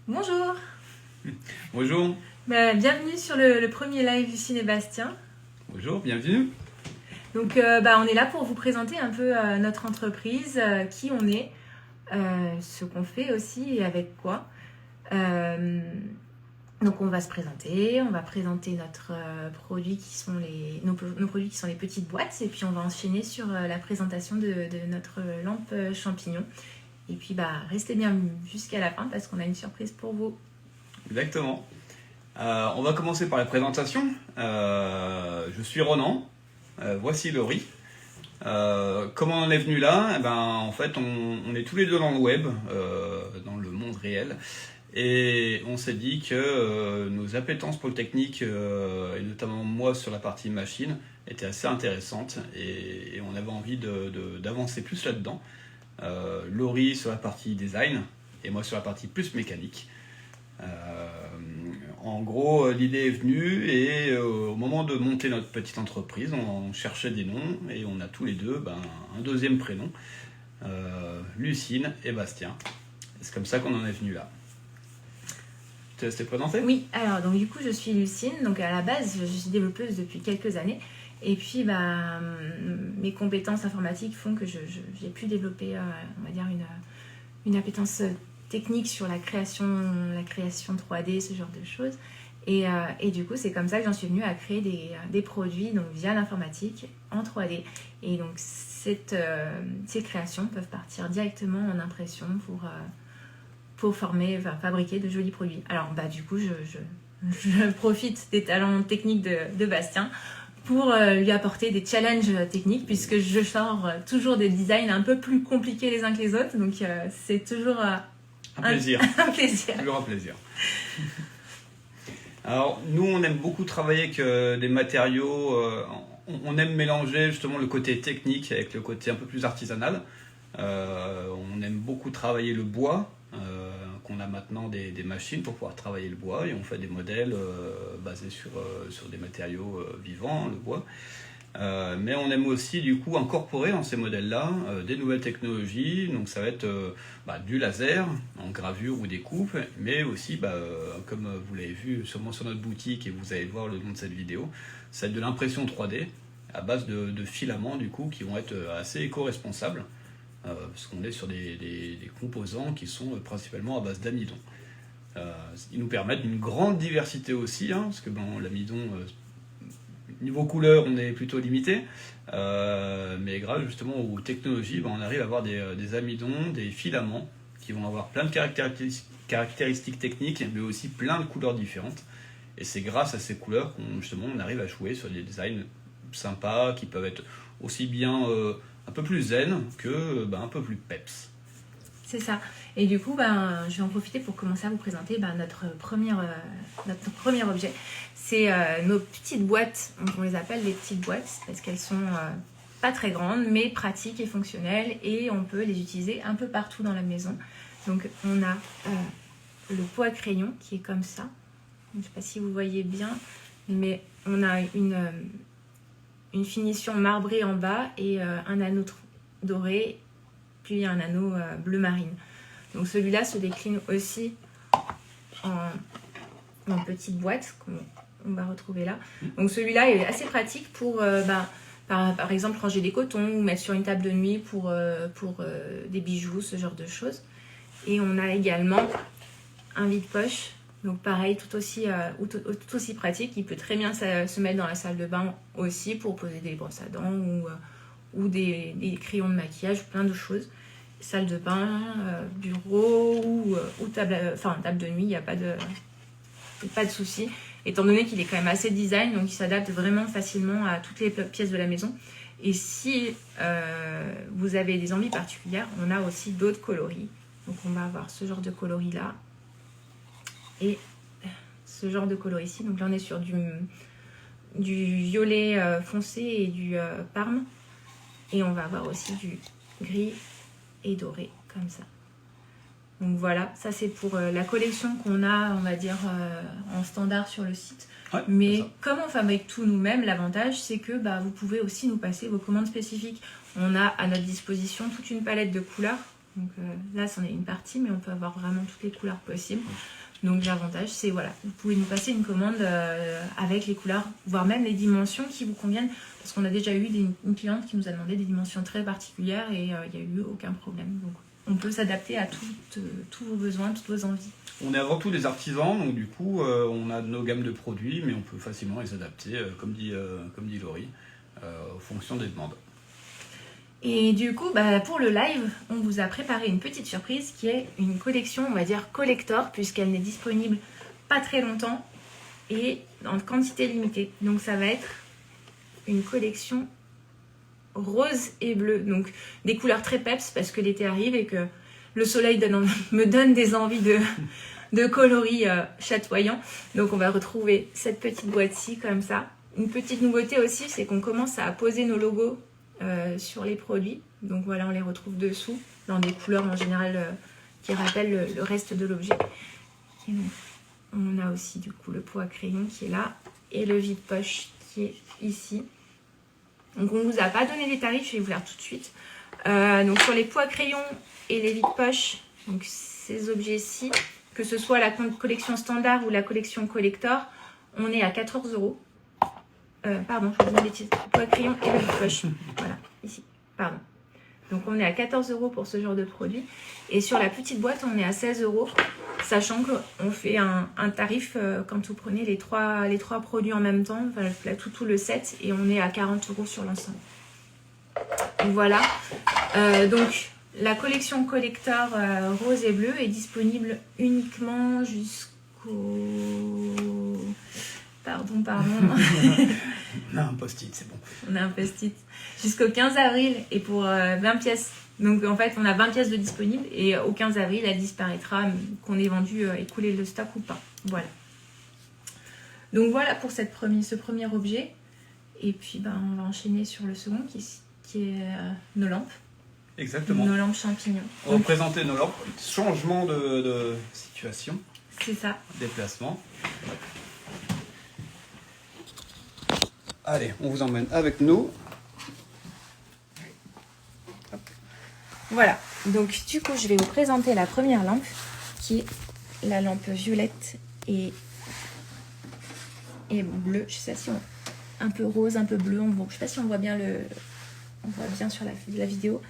Bonjour, Bonjour. bienvenue sur le premier live du Ciné Bastien. Bonjour, bienvenue. Donc on est là pour vous présenter un peu notre entreprise, qui on est, ce qu'on fait aussi et avec quoi. Donc on va se présenter, on va présenter notre produit qui sont nos produits qui sont les petites boîtes et puis on va enchaîner sur la présentation de notre lampe champignon. Et puis restez bien jusqu'à la fin parce qu'on a une surprise pour vous. Exactement. On va commencer par la présentation. Je suis Ronan. Voici Laurie. Comment on en est venu là? En fait, on est tous les deux dans le web, dans le monde réel. Et on s'est dit que nos appétences pour le technique, et notamment moi sur la partie machine, étaient assez intéressantes. Et on avait envie d'avancer plus là-dedans. Laurie sur la partie design et moi sur la partie plus mécanique. En gros, l'idée est venue et au moment de monter notre petite entreprise, on cherchait des noms et on a tous les deux un deuxième prénom, Lucine et Bastien. C'est comme ça qu'on en est venu là. Tu te laisses te présenter ? Oui, alors donc du coup je suis Lucine, donc à la base je suis développeuse depuis quelques années et puis mes compétences informatiques font que j'ai pu développer on va dire une appétence technique sur la création 3D, ce genre de choses et du coup c'est comme ça que j'en suis venue à créer des produits donc via l'informatique en 3D et donc ces créations peuvent partir directement en impression pour fabriquer de jolis produits. Alors du coup, je profite des talents techniques de Bastien pour lui apporter des challenges techniques puisque je sors toujours des designs un peu plus compliqués les uns que les autres. Donc c'est toujours un plaisir. Un plaisir. Toujours un plaisir. Alors nous, on aime beaucoup travailler avec des matériaux. On aime mélanger justement le côté technique avec le côté un peu plus artisanal. On aime beaucoup travailler le bois. Qu'on a maintenant des machines pour pouvoir travailler le bois et on fait des modèles basés sur des matériaux vivants, le bois. Mais on aime aussi du coup incorporer dans ces modèles-là des nouvelles technologies, donc ça va être du laser en gravure ou découpe, mais aussi comme vous l'avez vu sûrement sur notre boutique et vous allez voir le nom de cette vidéo, ça va être de l'impression 3D à base de filaments du coup qui vont être assez éco-responsables. Parce qu'on est sur des composants qui sont principalement à base d'amidon. Ils nous permettent une grande diversité aussi, parce que l'amidon, niveau couleur, on est plutôt limité, mais grâce justement aux technologies, on arrive à avoir des amidons, des filaments qui vont avoir plein de caractéristiques techniques, mais aussi plein de couleurs différentes. Et c'est grâce à ces couleurs qu'on arrive à jouer sur des designs sympas qui peuvent être aussi bien un peu plus zen que un peu plus peps. C'est ça. Et du coup, je vais en profiter pour commencer à vous présenter notre premier objet. C'est nos petites boîtes. Donc on les appelle les petites boîtes parce qu'elles sont pas très grandes, mais pratiques et fonctionnelles. Et on peut les utiliser un peu partout dans la maison. Donc on a le pot à crayon qui est comme ça. Je ne sais pas si vous voyez bien, mais on a une finition marbrée en bas et un anneau doré, puis un anneau bleu marine. Donc celui-là se décline aussi en petite boîte qu'on va retrouver là. Donc celui-là est assez pratique pour par exemple ranger des cotons ou mettre sur une table de nuit pour des bijoux, ce genre de choses. Et on a également un vide-poche. Donc pareil, tout aussi pratique, il peut très bien se mettre dans la salle de bain aussi pour poser des brosses à dents ou des crayons de maquillage, plein de choses. Salle de bain, bureau ou table de nuit, il n'y a pas de souci. Étant donné qu'il est quand même assez design, donc il s'adapte vraiment facilement à toutes les pièces de la maison. Et si vous avez des envies particulières, on a aussi d'autres coloris. Donc on va avoir ce genre de coloris là. Et ce genre de coloris ici. Donc là, on est sur du violet foncé et du parme. Et on va avoir aussi du gris et doré, comme ça. Donc voilà, ça c'est pour la collection qu'on a, on va dire, en standard sur le site. Ouais, mais comme on fabrique tout nous-mêmes, l'avantage c'est que vous pouvez aussi nous passer vos commandes spécifiques. On a à notre disposition toute une palette de couleurs Donc là, c'en est une partie, mais on peut avoir vraiment toutes les couleurs possibles. Donc l'avantage, c'est voilà, vous pouvez nous passer une commande avec les couleurs, voire même les dimensions qui vous conviennent. Parce qu'on a déjà eu une cliente qui nous a demandé des dimensions très particulières et il n'y a eu aucun problème. Donc on peut s'adapter à tous vos besoins, toutes vos envies. On est avant tout des artisans, donc du coup, on a nos gammes de produits, mais on peut facilement les adapter, comme dit Laurie, en fonction des demandes. Et du coup, pour le live, on vous a préparé une petite surprise qui est une collection, on va dire collector, puisqu'elle n'est disponible pas très longtemps et en quantité limitée. Donc ça va être une collection rose et bleu, donc des couleurs très peps parce que l'été arrive et que le soleil me donne des envies de coloris chatoyants. Donc on va retrouver cette petite boîte-ci comme ça. Une petite nouveauté aussi, c'est qu'on commence à poser nos logos sur les produits. Donc voilà, on les retrouve dessous dans des couleurs en général qui rappellent le reste de l'objet. Et donc, on a aussi du coup le pot à crayon qui est là et le vide-poche qui est ici. Donc on ne vous a pas donné les tarifs, je vais vous les dire tout de suite. Donc sur les pots à crayon et les vides-poches, donc ces objets-ci, que ce soit la collection standard ou la collection collector, on est à 14 €. Pardon, je vous dis une bêtise. Le pot à crayon et le vide-poche. Voilà, ici. Pardon. Donc on est à 14 € pour ce genre de produit. Et sur la petite boîte, on est à 16 €, sachant qu'on fait un tarif quand vous prenez les trois produits en même temps, enfin, là, tout le set, et on est à 40 € sur l'ensemble. Donc voilà. Donc la collection collector rose et bleu est disponible uniquement jusqu'au... Pardon. On a un post-it, c'est bon. On a un post-it. Jusqu'au 15 avril et pour 20 pièces. Donc en fait, on a 20 pièces de disponibles et au 15 avril, elle disparaîtra, qu'on ait vendu, écoulé le stock ou pas. Voilà. Donc voilà pour ce premier objet. Et puis on va enchaîner sur le second qui est nos lampes. Exactement. Nos lampes champignons. On va présenter nos lampes. Changement de situation. C'est ça. Déplacement. Allez, on vous emmène avec nous. Hop. Voilà, donc du coup je vais vous présenter la première lampe qui est la lampe violette et bleue. Je sais pas si un peu rose, un peu bleu. Je sais pas si on voit bien sur la vidéo,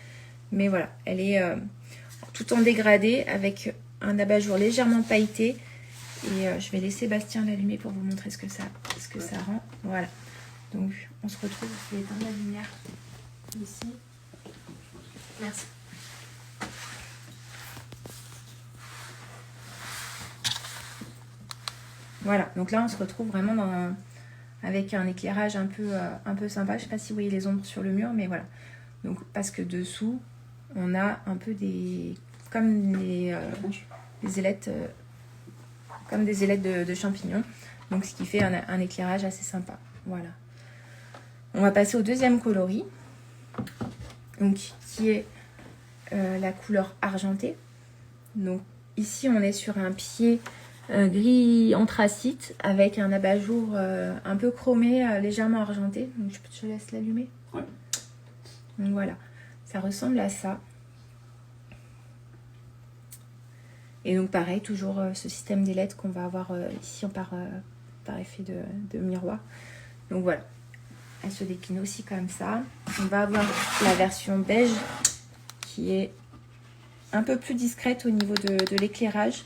mais voilà, elle est tout en dégradé avec un abat-jour légèrement pailleté. Et je vais laisser Bastien l'allumer pour vous montrer ce que ça rend. Voilà. Donc, on se retrouve, je vais éteindre la lumière ici. Merci. Voilà, donc là, on se retrouve vraiment avec un éclairage un peu sympa. Je ne sais pas si vous voyez les ombres sur le mur, mais voilà. Donc, parce que dessous, on a un peu comme des ailettes, comme des ailettes de champignons. Donc, ce qui fait un éclairage assez sympa. Voilà. On va passer au deuxième coloris, donc, qui est la couleur argentée. Donc ici on est sur un pied gris anthracite avec un abat-jour un peu chromé, légèrement argenté. Donc je te laisse l'allumer. Ouais. Donc voilà, ça ressemble à ça. Et donc pareil, toujours ce système d'ailettes qu'on va avoir ici par effet de miroir. Donc voilà. Elle se décline aussi comme ça. On va avoir la version beige qui est un peu plus discrète au niveau de l'éclairage.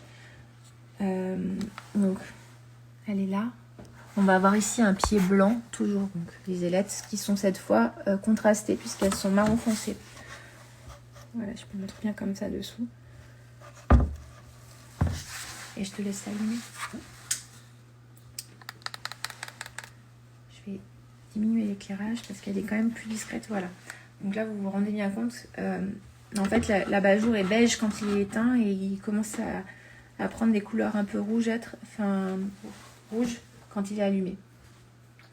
Donc, elle est là. On va avoir ici un pied blanc, toujours. Donc, les ailettes qui sont cette fois contrastées puisqu'elles sont marron foncé. Voilà, je peux mettre bien comme ça dessous. Et je te laisse allumer. Je vais diminuer l'éclairage parce qu'elle est quand même plus discrète. Voilà. Donc là, vous vous rendez bien compte. En fait, l'abat-jour est beige quand il est éteint et il commence à prendre des couleurs un peu rougeâtres, enfin rouge quand il est allumé.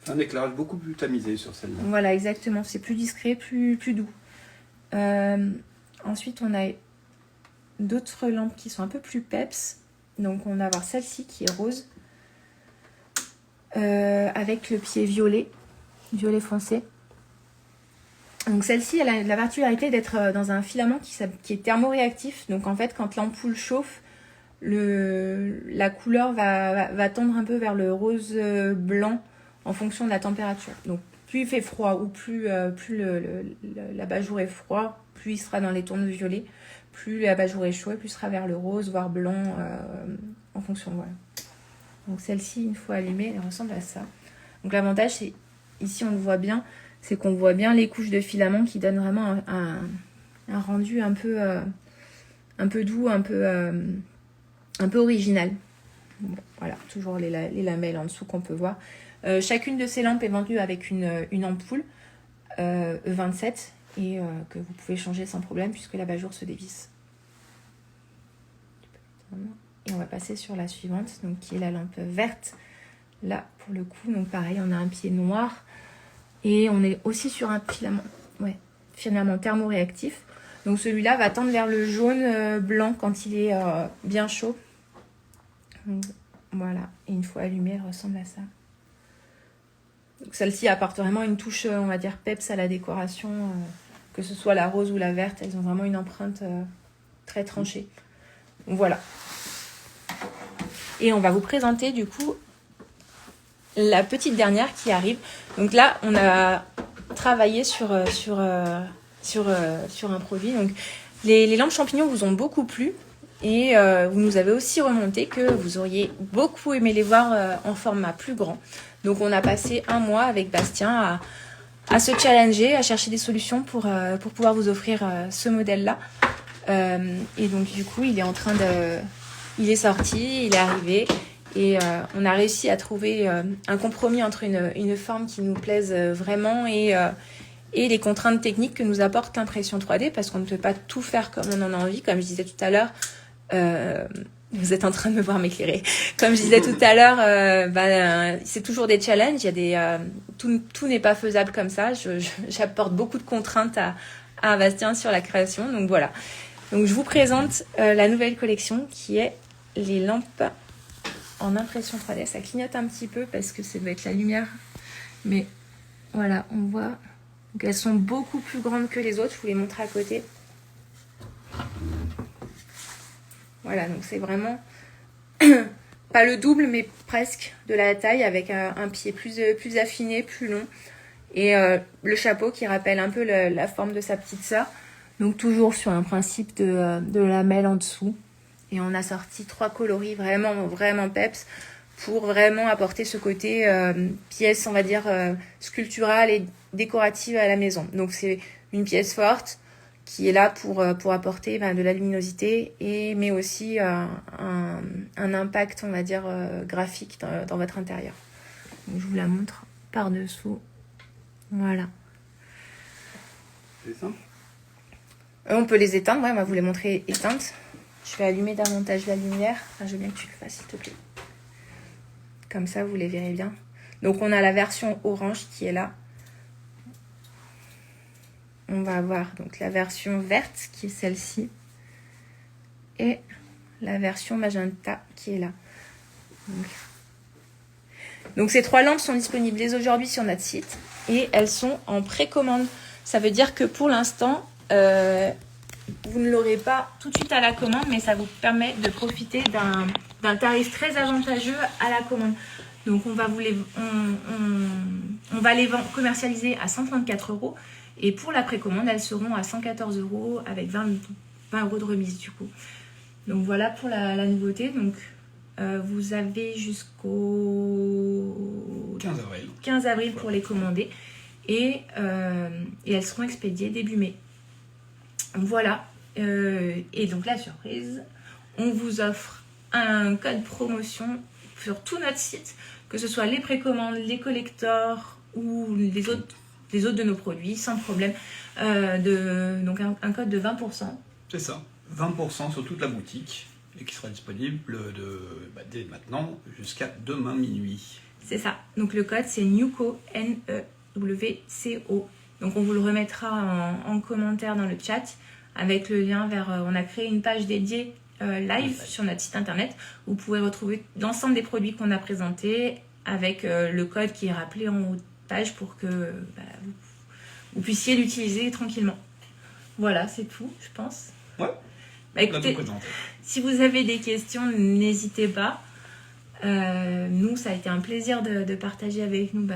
Un éclairage beaucoup plus tamisé sur celle-là. Voilà, exactement. C'est plus discret, plus doux. Ensuite, on a d'autres lampes qui sont un peu plus peps. Donc, on va avoir celle-ci qui est rose avec le pied violet foncé. Donc celle-ci, elle a la particularité d'être dans un filament qui est thermoréactif. Donc en fait, quand l'ampoule chauffe, la couleur va tendre un peu vers le rose blanc en fonction de la température. Donc plus il fait froid ou plus l'abat-jour est froid, plus il sera dans les tons violets. Plus l'abat-jour est chaud, et plus il sera vers le rose, voire blanc, en fonction. Voilà. Donc celle-ci, une fois allumée, elle ressemble à ça. Donc l'avantage, c'est, ici on le voit bien, c'est qu'on voit bien les couches de filament qui donnent vraiment un rendu un peu doux, un peu original. Bon, voilà, toujours les lamelles en dessous qu'on peut voir. Chacune de ces lampes est vendue avec une ampoule E27 et que vous pouvez changer sans problème puisque l'abat-jour se dévisse. Et on va passer sur la suivante, donc qui est la lampe verte. Là, pour le coup, donc pareil, on a un pied noir et on est aussi sur un filament thermoréactif. Donc celui-là va tendre vers le jaune blanc quand il est bien chaud. Donc, voilà, et une fois allumée, elle ressemble à ça. Celle-ci apporte vraiment une touche, on va dire, peps à la décoration, que ce soit la rose ou la verte, elles ont vraiment une empreinte très tranchée. Donc voilà. Et on va vous présenter du coup la petite dernière qui arrive. Donc là, on a travaillé sur un produit. Donc les lampes champignons vous ont beaucoup plu. Et vous nous avez aussi remonté que vous auriez beaucoup aimé les voir en format plus grand. Donc on a passé un mois avec Bastien à se challenger, à chercher des solutions pour pouvoir vous offrir ce modèle-là. Et donc du coup, il est sorti, il est arrivé. Et on a réussi à trouver un compromis entre une forme qui nous plaise vraiment et les contraintes techniques que nous apporte l'impression 3D, parce qu'on ne peut pas tout faire comme on en a envie. Comme je disais tout à l'heure, vous êtes en train de me voir m'éclairer. Comme je disais tout à l'heure, c'est toujours des challenges. Il y a tout n'est pas faisable comme ça. J'apporte beaucoup de contraintes à Bastien sur la création. Donc voilà. Donc je vous présente la nouvelle collection qui est les lampes en impression 3D. Ça clignote un petit peu parce que ça doit être la lumière. Mais voilà, on voit. Donc elles sont beaucoup plus grandes que les autres. Je vous les montre à côté. Voilà, donc c'est vraiment pas le double, mais presque de la taille, avec un pied plus affiné, plus long. Et le chapeau qui rappelle un peu la forme de sa petite sœur. Donc toujours sur un principe de lamelle en dessous. Et on a sorti 3 coloris vraiment, vraiment peps pour vraiment apporter ce côté pièce, on va dire, sculpturale et décorative à la maison. Donc c'est une pièce forte qui est là pour apporter de la luminosité, mais aussi un impact, on va dire, graphique dans votre intérieur. Donc, je vous la montre par-dessous. Voilà. C'est ça ? On peut les éteindre, on va vous les montrer éteintes. Je vais allumer davantage la lumière. Enfin, je veux bien que tu le fasses, s'il te plaît. Comme ça, vous les verrez bien. Donc, on a la version orange qui est là. On va avoir donc la version verte qui est celle-ci et la version magenta qui est là. Donc ces 3 lampes sont disponibles dès aujourd'hui sur notre site et elles sont en précommande. Ça veut dire que pour l'instant, vous ne l'aurez pas tout de suite à la commande, mais ça vous permet de profiter d'un tarif très avantageux à la commande. Donc on va les commercialiser à 134 €. Et pour la précommande, elles seront à 114 € avec 20 € de remise du coup. Donc voilà pour la nouveauté. Donc vous avez jusqu'au 15 avril pour les commander. Et elles seront expédiées début mai. Voilà. Et donc la surprise, on vous offre un code promotion sur tout notre site, que ce soit les précommandes, les collectors ou les autres de nos produits, sans problème. Donc un code de 20%. C'est ça, 20% sur toute la boutique et qui sera disponible dès maintenant jusqu'à demain minuit. C'est ça. Donc le code c'est NEWCO, NEWCO. Donc on vous le remettra en commentaire dans le chat avec le lien vers... on a créé une page dédiée live sur notre site internet où vous pouvez retrouver l'ensemble des produits qu'on a présentés avec le code qui est rappelé en haut de page pour que vous puissiez l'utiliser tranquillement. Voilà, c'est tout, je pense. Ouais. Bah, écoutez, si vous avez des questions, n'hésitez pas. Nous, ça a été un plaisir de partager avec nous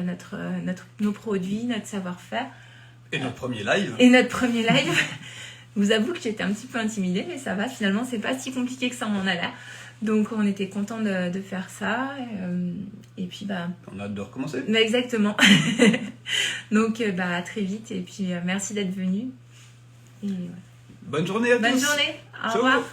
nos produits, notre savoir-faire. Et notre premier live. Je vous avoue que j'étais un petit peu intimidée, mais ça va, finalement, c'est pas si compliqué que ça en a l'air. Donc, on était contents de faire ça. Et puis, on a hâte de recommencer. Exactement. Donc, à très vite. Et puis, merci d'être venu. Et, Bonne journée à tous. Bonne journée. Au revoir.